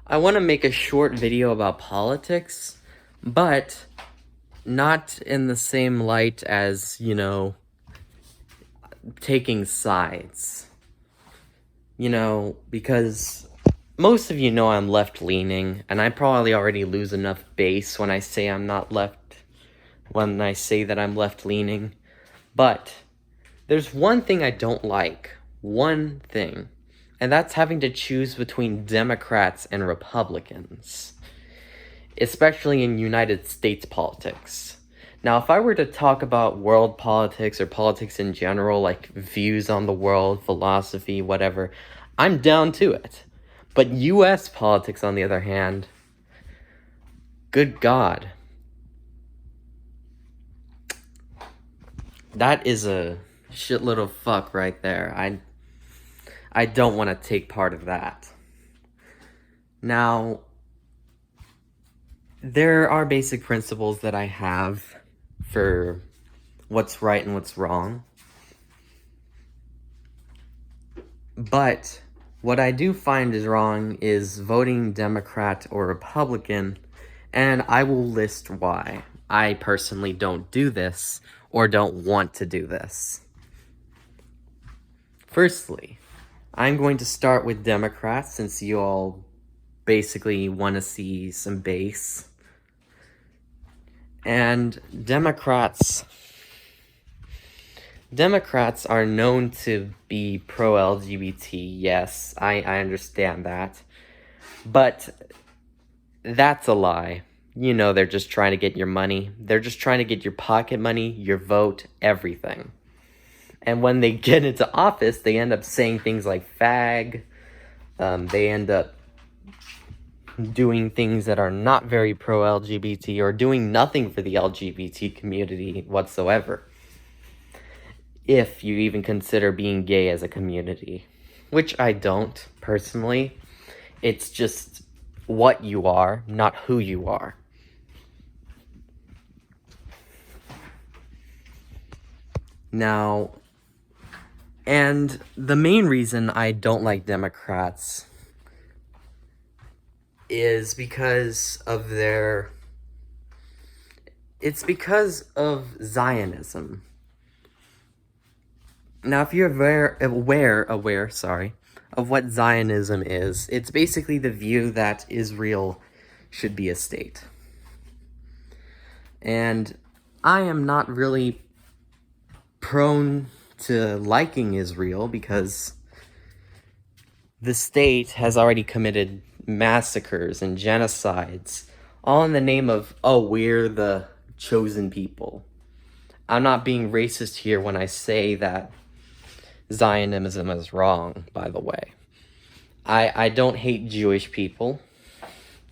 I want to make a short video about politics, but not in the same light as, taking sides. Because most of you know I'm left-leaning, and I probably already lose enough base when I say when I say that I'm left-leaning. But there's one thing I don't like. One thing. And that's having to choose between Democrats and Republicans, especially in United States politics. Now, if I were to talk about world politics or politics in general, like views on the world, philosophy, whatever, I'm down to it. But US politics, on the other hand, good God. That is a shitload of fuck right there. I don't want to take part of that. Now, there are basic principles that I have for what's right and what's wrong. But what I do find is wrong is voting Democrat or Republican, and I will list why. I personally don't do this or don't want to do this. Firstly, I'm going to start with Democrats since you all basically want to see some base. And Democrats are known to be pro-LGBT, yes, I understand that. But that's a lie. They're just trying to get your money. They're just trying to get your pocket money, your vote, everything. And when they get into office, they end up saying things like fag. They end up doing things that are not very pro-LGBT or doing nothing for the LGBT community whatsoever. If you even consider being gay as a community, which I don't, personally. It's just what you are, not who you are. Now, and the main reason I don't like Democrats is because of it's because of Zionism. Now, if you're aware of what Zionism is, it's basically the view that Israel should be a state. And I am not really prone to liking Israel because the state has already committed massacres and genocides, all in the name of, we're the chosen people. I'm not being racist here when I say that Zionism is wrong, by the way. I don't hate Jewish people.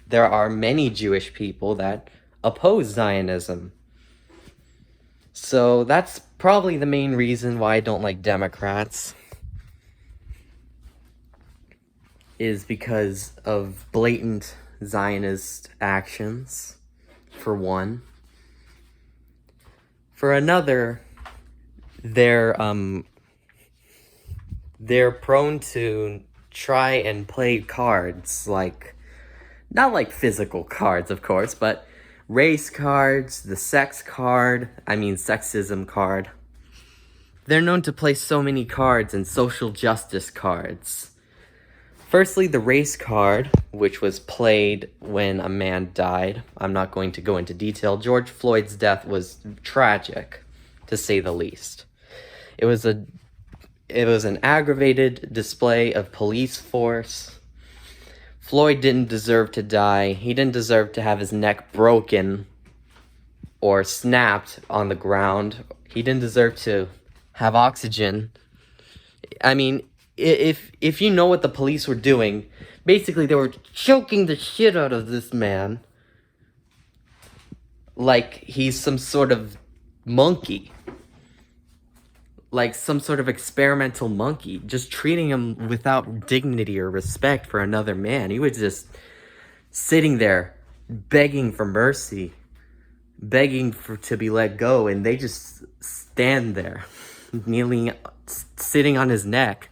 There are many Jewish people that oppose Zionism. So that's probably the main reason why I don't like Democrats, is because of blatant Zionist actions, for one. For another, they're prone to try and play cards, not like physical cards, of course, but race cards, the sexism card. They're known to play so many cards and social justice cards. Firstly, the race card, which was played when a man died. I'm not going to go into detail. George Floyd's death was tragic, to say the least. It was an aggravated display of police force. Floyd didn't deserve to die. He didn't deserve to have his neck broken or snapped on the ground. He didn't deserve to have oxygen. I mean, if you know what the police were doing, basically they were choking the shit out of this man like he's some sort of monkey. Like some sort of experimental monkey, just treating him without dignity or respect for another man. He was just sitting there begging for mercy, begging to be let go, and they just stand there, kneeling, sitting on his neck,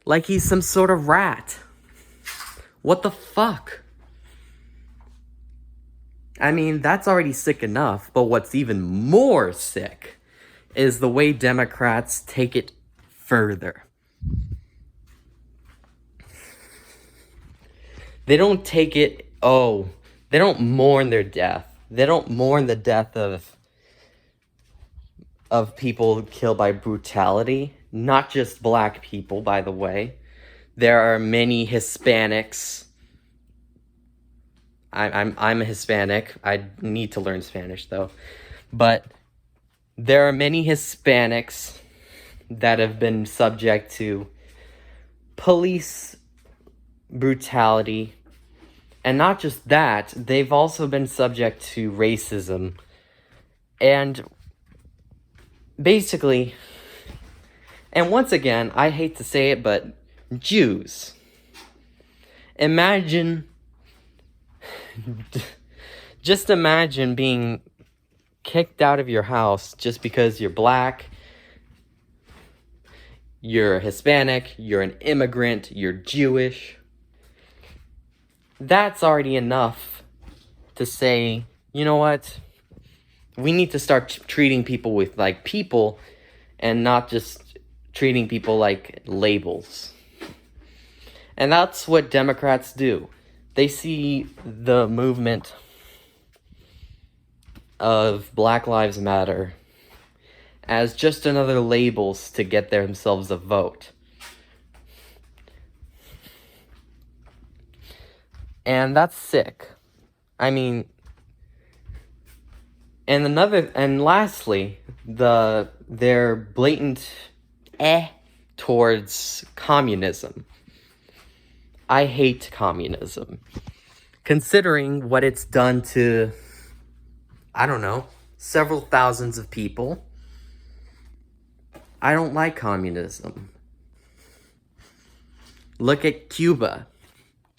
like he's some sort of rat. What the fuck? I mean, that's already sick enough, but what's even more sick is the way Democrats take it further. They don't take it, they don't mourn their death. They don't mourn the death of people killed by brutality. Not just black people, by the way. There are many Hispanics. I'm a Hispanic. I need to learn Spanish though. But there are many Hispanics that have been subject to police brutality. And not just that, they've also been subject to racism. And basically, and once again, I hate to say it, but Jews. Just imagine being kicked out of your house just because you're black, you're Hispanic, you're an immigrant, you're Jewish. That's already enough to say, you know what? We need to start treating people with like people and not just treating people like labels. And that's what Democrats do. They see the movement of Black Lives Matter as just another labels to get themselves a vote. And that's sick. I mean, and lastly, their blatant towards communism. I hate communism. Considering what it's done to, I don't know, several thousands of people, I don't like communism. Look at Cuba,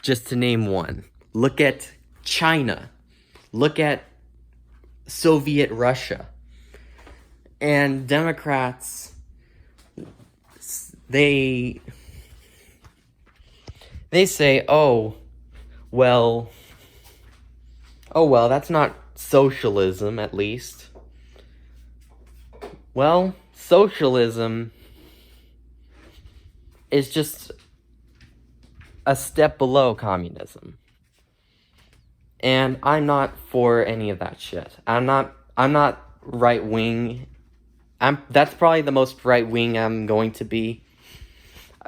just to name one. Look at China. Look at Soviet Russia. And Democrats, they say, oh well, that's not socialism, at least. Well, socialism is just a step below communism. And I'm not for any of that shit. I'm not right wing. That's probably the most right wing I'm going to be.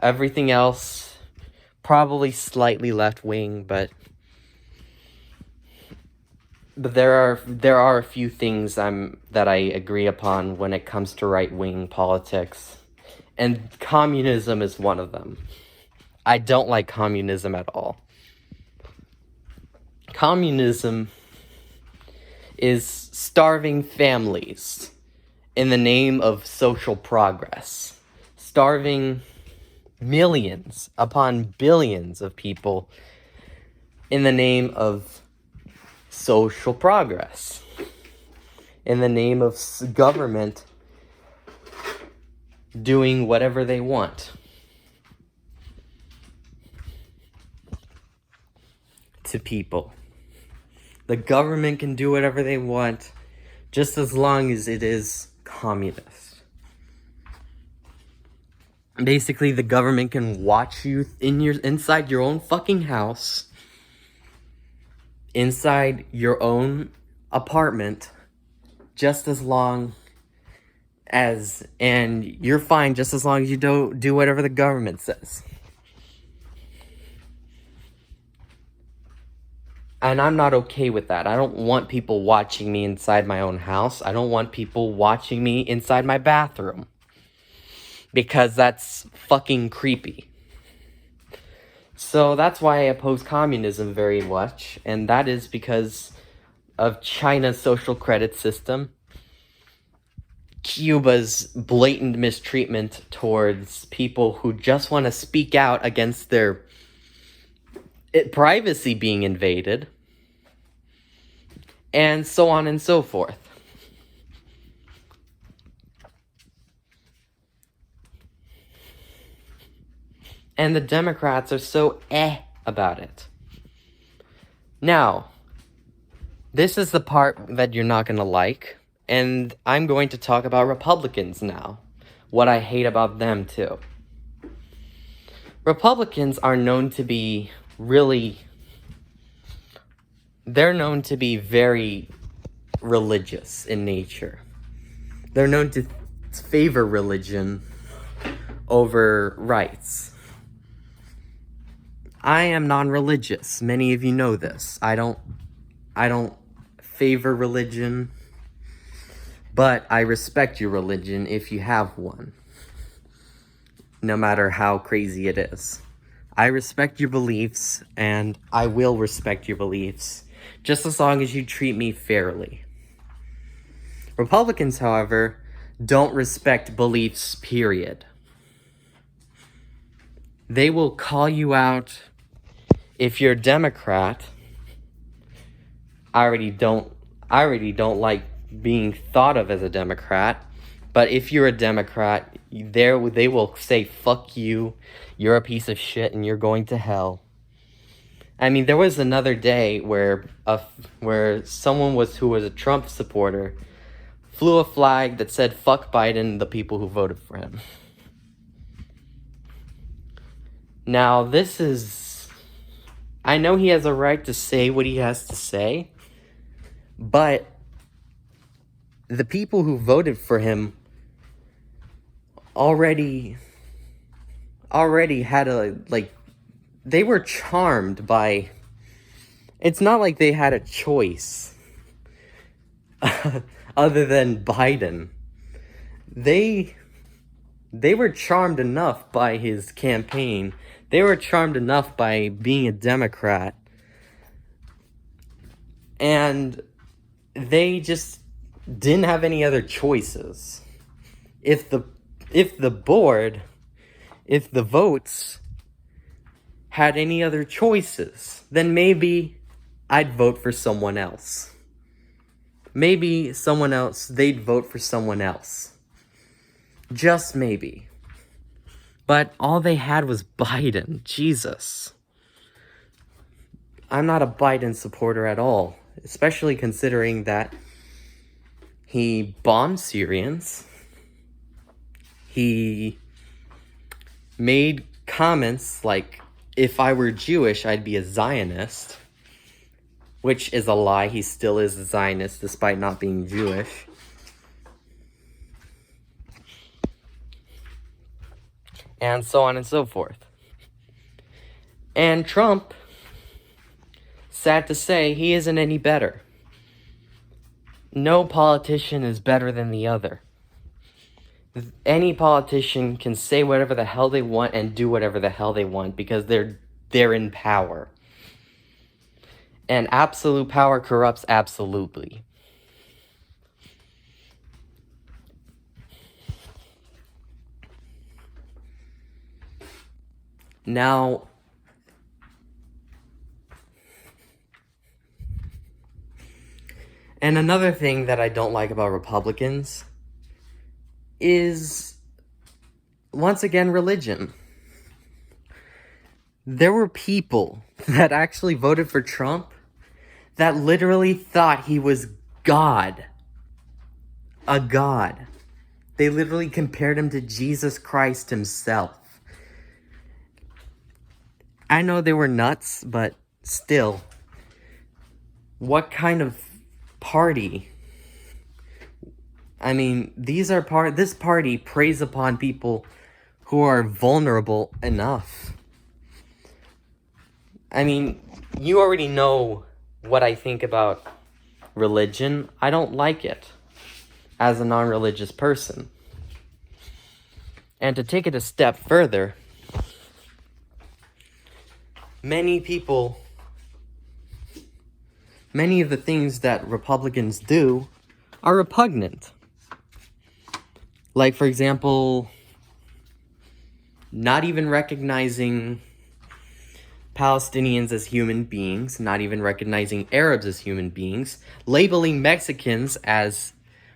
Everything else, probably slightly left wing, but there are a few things that I agree upon when it comes to right wing politics, and communism is one of them. I don't like communism at all. Communism is starving families in the name of social progress. Starving millions upon billions of people in the name of social progress. In the name of government doing whatever they want to people. The government can do whatever they want just as long as it is communist. Basically, the government can watch you inside your own fucking house, inside your own apartment, just as long as, and you're fine just as long as you don't do whatever the government says. And I'm not okay with that. I don't want people watching me inside my own house. I don't want people watching me inside my bathroom. Because that's fucking creepy. So that's why I oppose communism very much. And that is because of China's social credit system, Cuba's blatant mistreatment towards people who just want to speak out against their privacy being invaded, and so on and so forth. And the Democrats are so about it. Now, this is the part that you're not going to like, and I'm going to talk about Republicans now. What I hate about them, too. Republicans are known to be they're known to be very religious in nature. They're known to favor religion over rights. I am non-religious. Many of you know this. I don't favor religion, but I respect your religion if you have one, no matter how crazy it is. I respect your beliefs, and I will respect your beliefs, just as long as you treat me fairly. Republicans, however, don't respect beliefs, period. They will call you out if you're a Democrat. I already don't like being thought of as a Democrat, but if you're a Democrat, they will say, fuck you, you're a piece of shit, and you're going to hell. I mean, there was another day where someone who was a Trump supporter flew a flag that said, fuck Biden, the people who voted for him. Now, I know he has a right to say what he has to say, but the people who voted for him already had they were charmed by, it's not like they had a choice other than Biden. They were charmed enough by his campaign. They were charmed enough by being a Democrat. And they just didn't have any other choices. If the votes had any other choices, then maybe I'd vote for someone else. Maybe they'd vote for someone else. Just maybe. But all they had was Biden. Jesus. I'm not a Biden supporter at all, especially considering that he bombed Syrians. He made comments like, if I were Jewish, I'd be a Zionist, which is a lie. He still is a Zionist despite not being Jewish. And so on and so forth. And Trump, sad to say, he isn't any better. No politician is better than the other. Any politician can say whatever the hell they want and do whatever the hell they want because they're in power. And absolute power corrupts absolutely. Now, and another thing that I don't like about Republicans is, once again, religion. There were people that actually voted for Trump that literally thought he was God. A god. They literally compared him to Jesus Christ himself. I know they were nuts, but still, what kind of party? I mean, this party preys upon people who are vulnerable enough. I mean, you already know what I think about religion. I don't like it as a non-religious person. And to take it a step further, many of the things that Republicans do are repugnant. Like, for example, not even recognizing Palestinians as human beings, not even recognizing Arabs as human beings, labeling Mexicans as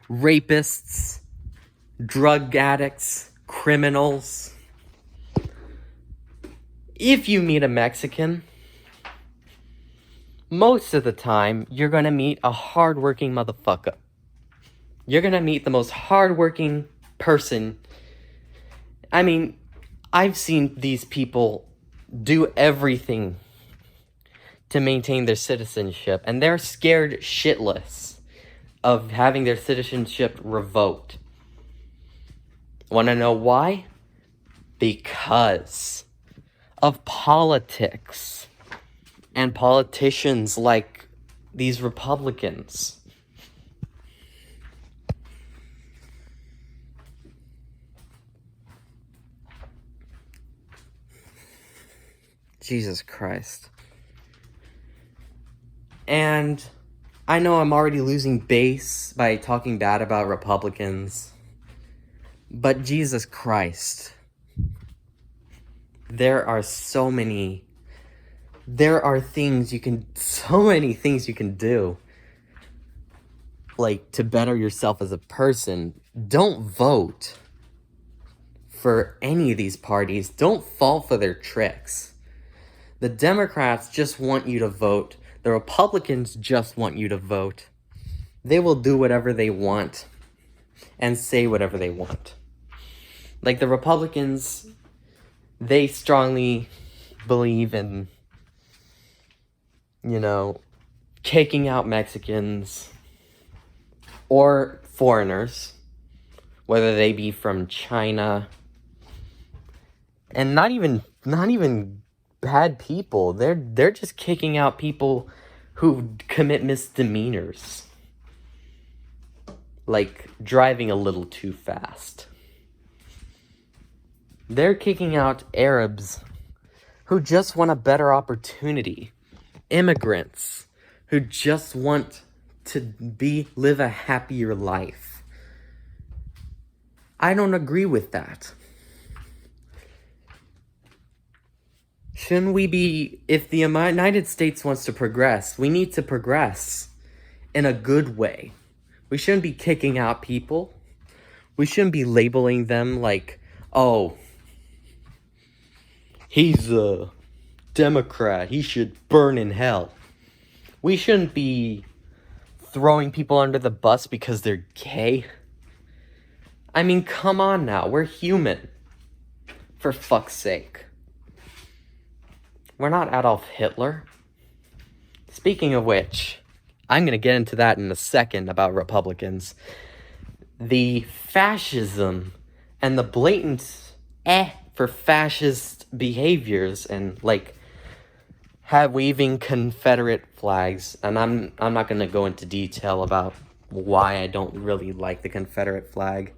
rapists, drug addicts, criminals. If you meet a Mexican, most of the time, you're gonna meet a hardworking motherfucker. You're gonna meet the most hardworking person. I mean, I've seen these people do everything to maintain their citizenship, and they're scared shitless of having their citizenship revoked. Wanna know why? Because of politics and politicians like these Republicans. Jesus Christ. And I know I'm already losing base by talking bad about Republicans, but Jesus Christ. There are so many things you can do, like, to better yourself as a person. Don't vote for any of these parties. Don't fall for their tricks. The Democrats just want you to vote. The Republicans just want you to vote. They will do whatever they want and say whatever they want. Like, the Republicans, they strongly believe in, kicking out Mexicans or foreigners, whether they be from China, and not even bad people. They're just kicking out people who commit misdemeanors, like driving a little too fast. They're kicking out Arabs who just want a better opportunity. Immigrants who just want to live a happier life. I don't agree with that. Shouldn't we be, if the United States wants to progress, we need to progress in a good way. We shouldn't be kicking out people. We shouldn't be labeling them like, oh, he's a Democrat, he should burn in hell. We shouldn't be throwing people under the bus because they're gay. I mean, come on now, we're human. For fuck's sake. We're not Adolf Hitler. Speaking of which, I'm going to get into that in a second about Republicans. The fascism and the blatant for fascist behaviors and, like, waving Confederate flags. And I'm not going to go into detail about why I don't really like the Confederate flag.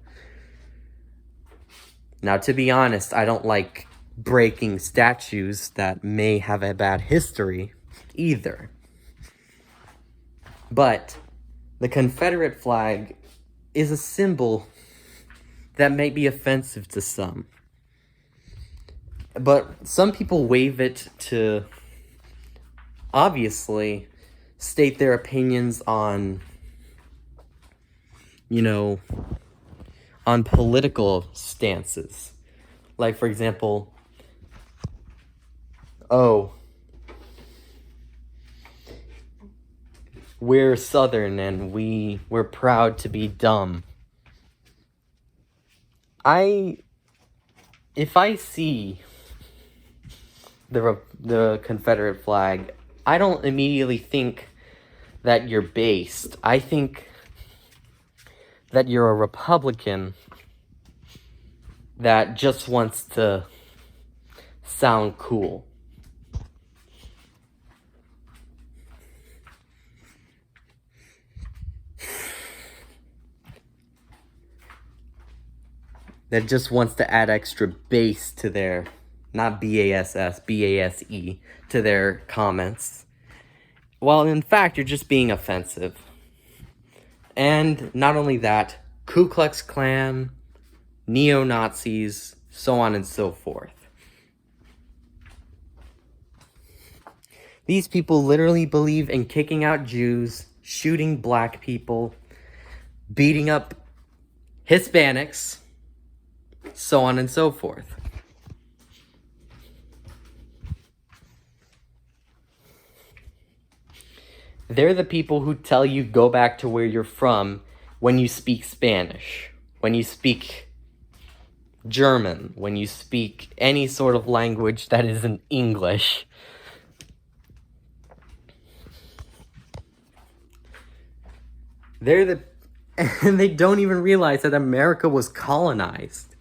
Now, to be honest, I don't like breaking statues that may have a bad history either. But the Confederate flag is a symbol that may be offensive to some. But some people wave it to, obviously, state their opinions on, on political stances. Like, for example, oh, we're Southern and we're proud to be dumb. If I see the Confederate flag, I don't immediately think that you're based. I think that you're a Republican that just wants to sound cool. That just wants to add extra bass to their, not B-A-S-S, B-A-S-E, to their comments. Well, in fact, you're just being offensive. And not only that, Ku Klux Klan, neo-Nazis, so on and so forth. These people literally believe in kicking out Jews, shooting black people, beating up Hispanics, so on and so forth. They're the people who tell you go back to where you're from when you speak Spanish, when you speak German, when you speak any sort of language that isn't English. And they don't even realize that America was colonized.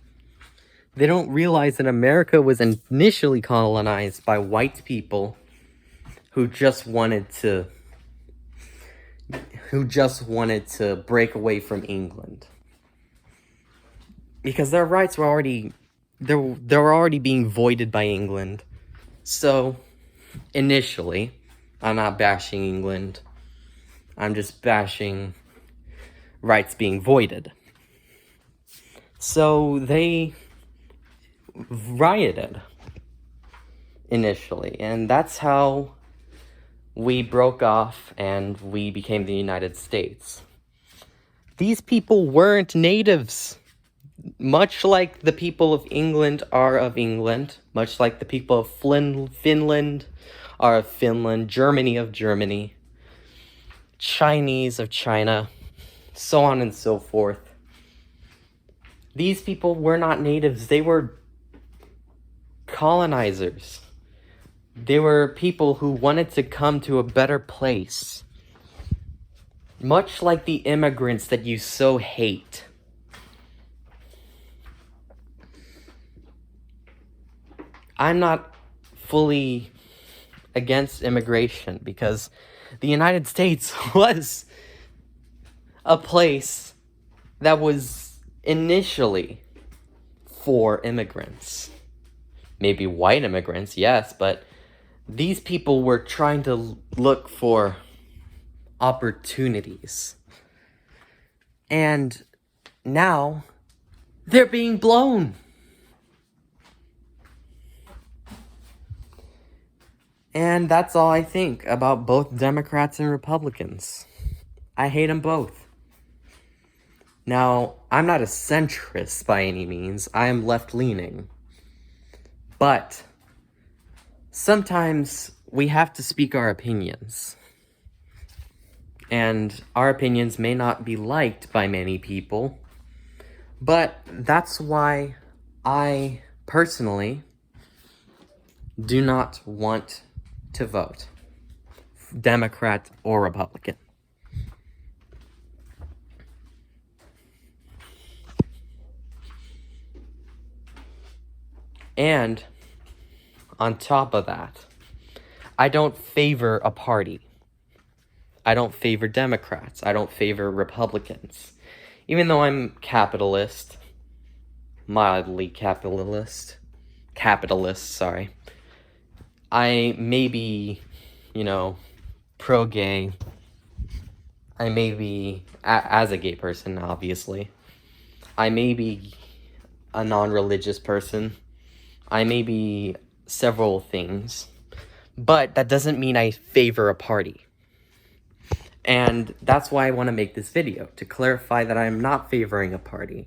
They don't realize that America was initially colonized by white people who just wanted to break away from England. Because their rights were already they're already being voided by England. So initially, I'm not bashing England. I'm just bashing rights being voided. So they rioted initially, and that's how we broke off and we became the United States. These people weren't natives. Much like the people of England are of England, much like the people of Finland are of Finland, Germany of Germany, Chinese of China, so on and so forth. These people were not natives, they were colonizers. They were people who wanted to come to a better place. Much like the immigrants that you so hate. I'm not fully against immigration because the United States was a place that was initially for immigrants. Maybe white immigrants, yes, but these people were trying to look for opportunities. And now they're being blown. And that's all I think about both Democrats and Republicans. I hate them both. Now, I'm not a centrist by any means. I am left-leaning. But sometimes we have to speak our opinions. And our opinions may not be liked by many people. But that's why I personally do not want to vote, Democrat or Republican. And on top of that, I don't favor a party. I don't favor Democrats. I don't favor Republicans. Even though I'm capitalist, mildly capitalist, sorry. I may be, pro-gay. I may be, as a gay person, obviously. I may be a non-religious person. I may be several things. But that doesn't mean I favor a party. And that's why I want to make this video, to clarify that I am not favoring a party.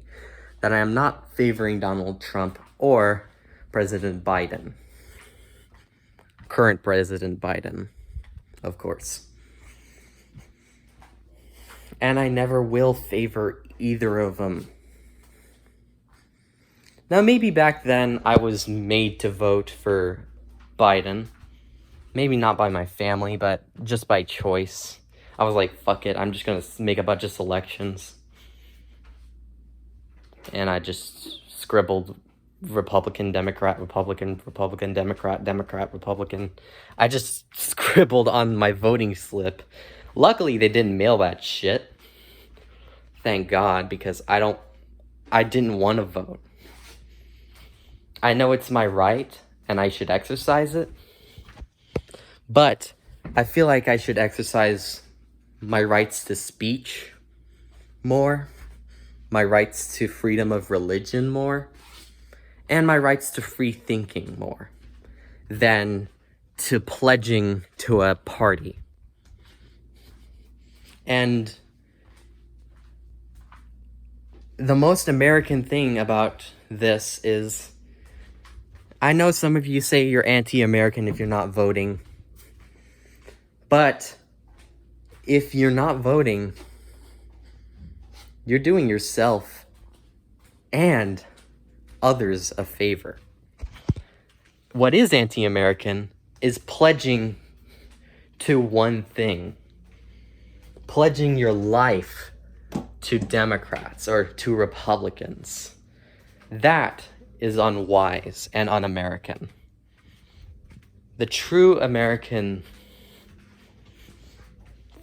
That I am not favoring Donald Trump or President Biden. Current President Biden, of course. And I never will favor either of them. Now, maybe back then I was made to vote for Biden. Maybe not by my family, but just by choice. I was like, fuck it, I'm just gonna make a bunch of selections. And I just scribbled Republican, Democrat, Republican, Republican, Democrat, Democrat, Republican. I just scribbled on my voting slip. Luckily, they didn't mail that shit. Thank God, because I didn't want to vote. I know it's my right, and I should exercise it. But I feel like I should exercise my rights to speech more, my rights to freedom of religion more, and my rights to free thinking more than to pledging to a party. And the most American thing about this is, I know some of you say you're anti-American if you're not voting, but if you're not voting, you're doing yourself and others a favor. What is anti-American is pledging to one thing, pledging your life to Democrats or to Republicans. That is unwise and un-American. The true American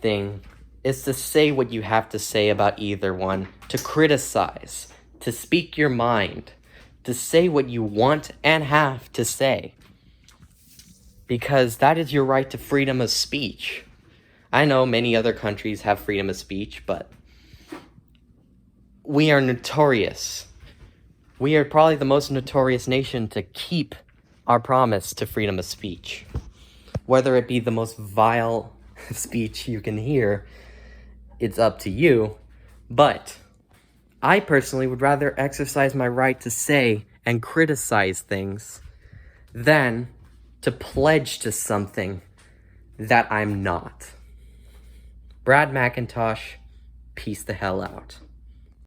thing is to say what you have to say about either one, to criticize, to speak your mind, to say what you want and have to say. Because that is your right to freedom of speech. I know many other countries have freedom of speech, but we are notorious. We are probably the most notorious nation to keep our promise to freedom of speech. Whether it be the most vile speech you can hear, it's up to you. But I personally would rather exercise my right to say and criticize things than to pledge to something that I'm not. Brad McIntosh, peace the hell out.